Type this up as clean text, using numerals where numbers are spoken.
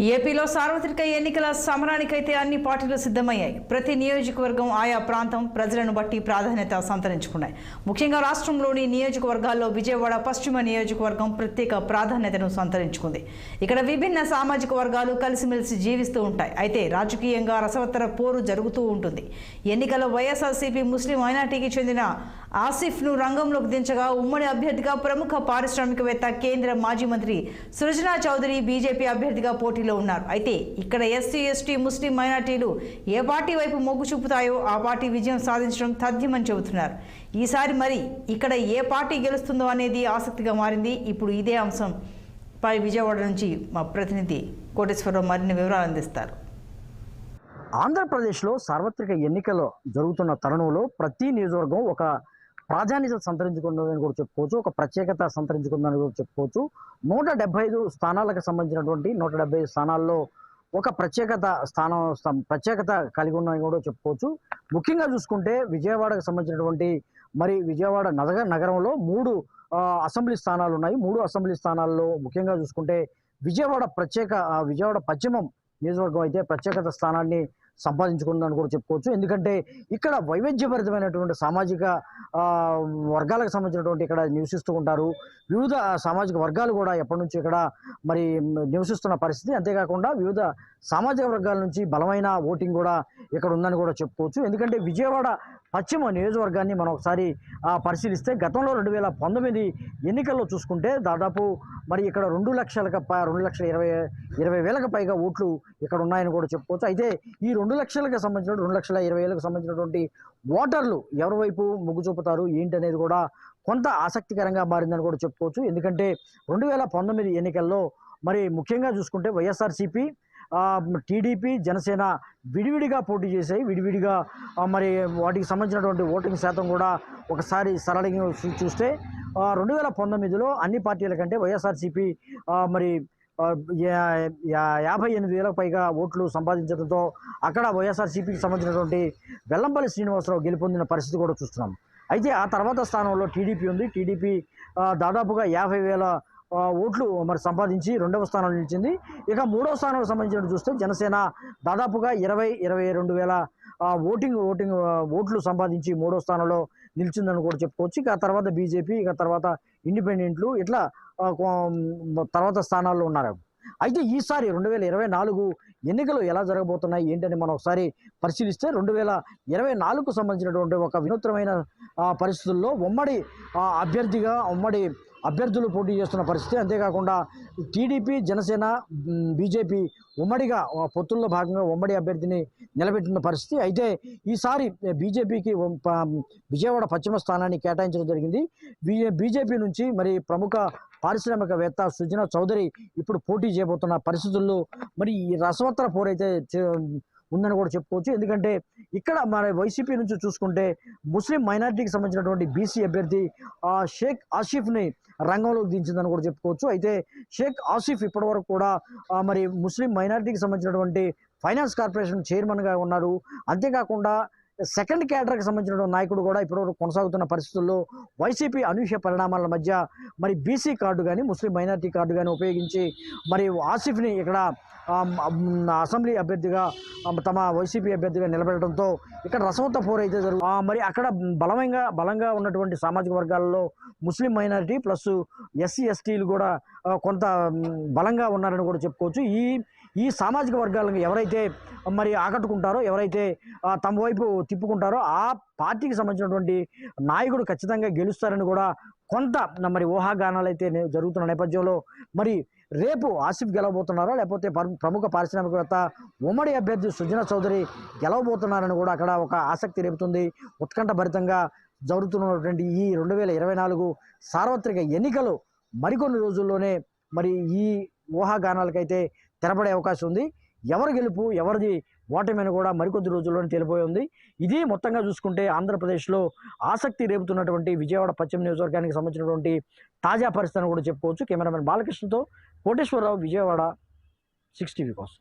ఏపీలో సార్వత్రిక ఎన్నికల సమరానికైతే అన్ని పార్టీలు సిద్ధమయ్యాయి. ప్రతి నియోజకవర్గం ఆయా ప్రాంతం ప్రజలను బట్టి ప్రాధాన్యత సంతరించుకున్నాయి. ముఖ్యంగా రాష్ట్రంలోని నియోజకవర్గాల్లో విజయవాడ పశ్చిమ నియోజకవర్గం ప్రత్యేక ప్రాధాన్యతను సంతరించుకుంది. ఇక్కడ విభిన్న సామాజిక వర్గాలు కలిసిమెలిసి జీవిస్తూ ఉంటాయి. అయితే రాజకీయంగా రసవత్తర పోరు జరుగుతూ ఉంటుంది. ఎన్నికల్లో వైఎస్ఆర్సీపీ ముస్లిం మైనార్టీకి చెందిన ఆసిఫ్ను రంగంలోకి దించగా ఉమ్మడి అభ్యర్థిగా ప్రముఖ పారిశ్రామికవేత్త కేంద్ర మాజీ మంత్రి సృజనా చౌదరి బీజేపీ అభ్యర్థిగా పోటీలో ఉన్నారు. అయితే ఇక్కడ ఎస్సీ ఎస్టీ ముస్లిం మైనార్టీలు ఏ పార్టీ వైపు మొగ్గు చూపుతాయో ఆ పార్టీ విజయం సాధించడం తథ్యమని చెబుతున్నారు. ఈసారి మరి ఇక్కడ ఏ పార్టీ గెలుస్తుందో అనేది ఆసక్తిగా మారింది. ఇప్పుడు ఇదే అంశం పై విజయవాడ నుంచి మా ప్రతినిధి కోటేశ్వరరావు మరిన్ని వివరాలు అందిస్తారు. ఆంధ్రప్రదేశ్లో సార్వత్రిక ఎన్నికలు జరుగుతున్న తరుణంలో ప్రతి నియోజకవర్గం ఒక ప్రాధాన్యత సంతరించుకుందని కూడా చెప్పుకోవచ్చు, ఒక ప్రత్యేకత సంతరించుకుందని కూడా చెప్పుకోవచ్చు. 175 స్థానాలకు సంబంధించినటువంటి 175 స్థానాల్లో ఒక ప్రత్యేకత కలిగి ఉన్నాయని కూడా చెప్పుకోవచ్చు. ముఖ్యంగా చూసుకుంటే విజయవాడకు సంబంధించినటువంటి విజయవాడ నగరంలో 3 అసెంబ్లీ స్థానాలు ఉన్నాయి. 3 అసెంబ్లీ స్థానాల్లో ముఖ్యంగా చూసుకుంటే విజయవాడ పశ్చిమం నియోజకవర్గం అయితే ప్రత్యేకత స్థానాన్ని సంపాదించుకుందని కూడా చెప్పుకోవచ్చు. ఎందుకంటే ఇక్కడ వైవిధ్యభరితమైనటువంటి సామాజిక వర్గాలకు సంబంధించినటువంటి ఇక్కడ నివసిస్తూ ఉంటారు. వివిధ సామాజిక వర్గాలు కూడా ఎప్పటి నుంచి ఇక్కడ నివసిస్తున్న పరిస్థితి. అంతేకాకుండా వివిధ సామాజిక వర్గాల నుంచి బలమైన ఓటింగ్ కూడా ఇక్కడ ఉందని కూడా చెప్పుకోవచ్చు. ఎందుకంటే విజయవాడ పశ్చిమ నియోజకవర్గాన్ని మనం ఒకసారి పరిశీలిస్తే గతంలో 2019 ఎన్నికల్లో చూసుకుంటే దాదాపు ఇక్కడ 2,20,000 పైగా ఓట్లు ఇక్కడ ఉన్నాయని కూడా చెప్పుకోవచ్చు. అయితే ఈ 2,00,000కి సంబంధించిన 2,20,000కి సంబంధించినటువంటి ఓటర్లు ఎవరి వైపు మొగ్గు చూపుతారు ఏంటి అనేది కూడా కొంత ఆసక్తికరంగా మారిందని కూడా చెప్పుకోవచ్చు. ఎందుకంటే 2019 ఎన్నికల్లో ముఖ్యంగా చూసుకుంటే వైఎస్ఆర్సీపీ, టీడీపీ, జనసేన విడివిడిగా పోటీ చేశాయి. విడివిడిగా వాటికి సంబంధించినటువంటి ఓటింగ్ శాతం కూడా ఒకసారి సరళంగా చూస్తే 2019లో అన్ని పార్టీల కంటే వైఎస్ఆర్సీపీ 58,000 పైగా ఓట్లు సంపాదించడంతో అక్కడ వైఎస్ఆర్సీపీకి సంబంధించినటువంటి వెల్లంపల్లి శ్రీనివాసరావు గెలుపొందిన పరిస్థితి కూడా చూస్తున్నాం. అయితే ఆ తర్వాత స్థానంలో టీడీపీ ఉంది. టీడీపీ దాదాపుగా 50,000 ఓట్లు సంపాదించి 2వ స్థానంలో నిలిచింది. ఇక 3వ స్థానానికి సంబంధించినట్టు చూస్తే జనసేన దాదాపుగా 22,000 ఓట్లు సంపాదించి 3వ స్థానంలో నిలిచిందని కూడా చెప్పుకోవచ్చు. ఇక తర్వాత బీజేపీ, ఇక తర్వాత ఇండిపెండెంట్లు ఇట్లా తర్వాత స్థానాల్లో ఉన్నారు. అయితే ఈసారి 2024 ఎన్నికలు ఎలా జరగబోతున్నాయి ఏంటని మనం ఒకసారి పరిశీలిస్తే 2024కు సంబంధించినటువంటి ఒక వినూత్నమైన పరిస్థితుల్లో ఉమ్మడి అభ్యర్థులు పోటీ చేస్తున్న పరిస్థితి. అంతేకాకుండా టీడీపీ, జనసేన, బీజేపీ ఉమ్మడిగా పొత్తుల్లో భాగంగా ఉమ్మడి అభ్యర్థిని నిలబెట్టిన పరిస్థితి. అయితే ఈసారి బీజేపీకి విజయవాడ పశ్చిమ స్థానాన్ని కేటాయించడం జరిగింది. బీజేపీ నుంచి ప్రముఖ పారిశ్రామికవేత్త సృజనా చౌదరి ఇప్పుడు పోటీ చేయబోతున్న పరిస్థితుల్లో ఈ రసవత్తర పోరైతే ఉందని కూడా చెప్పుకోవచ్చు. ఎందుకంటే ఇక్కడ వైసీపీ నుంచి చూసుకుంటే ముస్లిం మైనార్టీకి సంబంధించినటువంటి బీసీ అభ్యర్థి షేక్ ఆసిఫ్ని రంగంలోకి దించిందని కూడా చెప్పుకోవచ్చు. అయితే షేక్ ఆసిఫ్ ఇప్పటివరకు కూడా ముస్లిం మైనార్టీకి సంబంధించినటువంటి ఫైనాన్స్ కార్పొరేషన్ చైర్మన్గా ఉన్నారు. అంతేకాకుండా సెకండ్ క్యాడర్కి సంబంధించిన నాయకుడు కూడా ఇప్పటివరకు కొనసాగుతున్న పరిస్థితుల్లో వైసీపీ అనూహ్య పరిణామాల మధ్య బీసీ కార్డు కానీ ముస్లిం మైనార్టీ కార్డు కానీ ఉపయోగించి ఆసిఫ్ని ఇక్కడ అసెంబ్లీ అభ్యర్థిగా తమ వైసీపీ అభ్యర్థిగా నిలబెట్టడంతో ఇక్కడ రసవత్త పోరు అయితే అక్కడ బలంగా ఉన్నటువంటి సామాజిక వర్గాలలో ముస్లిం మైనారిటీ ప్లస్ ఎస్సీ ఎస్టీలు కూడా కొంత బలంగా ఉన్నారని కూడా చెప్పుకోవచ్చు. ఈ సామాజిక వర్గాలను ఎవరైతే ఆకట్టుకుంటారో, ఎవరైతే తమ వైపు తిప్పుకుంటారో ఆ పార్టీకి సంబంధించినటువంటి నాయకుడు ఖచ్చితంగా గెలుస్తారని కూడా కొంత ఊహాగానాలు అయితే జరుగుతున్న నేపథ్యంలో రేపు ఆసిఫ్ గెలవబోతున్నారో లేకపోతే ప్రముఖ పారిశ్రామికవేత్త ఉమ్మడి అభ్యర్థి సృజనా చౌదరి గెలవబోతున్నారని కూడా అక్కడ ఒక ఆసక్తి రేపుతుంది. ఉత్కంఠభరితంగా జరుగుతున్నటువంటి ఈ 2024 సార్వత్రిక ఎన్నికలు మరికొన్ని రోజుల్లోనే ఈ ఊహాగానాలకైతే తెరపడే అవకాశం ఉంది. ఎవరు గెలుపు ఎవరిది ఓటమిని కూడా మరికొద్ది రోజుల్లోనే తెలిపోయి ఉంది. ఇది మొత్తంగా చూసుకుంటే ఆంధ్రప్రదేశ్లో ఆసక్తి రేపుతున్నటువంటి విజయవాడ పశ్చిమ నియోజకవర్గానికి సంబంధించినటువంటి తాజా పరిస్థితిని కూడా చెప్పుకోవచ్చు. కెమెరామెన్ బాలకృష్ణతో కోటేశ్వరరావు, విజయవాడ, 6 టీవీ కోసం.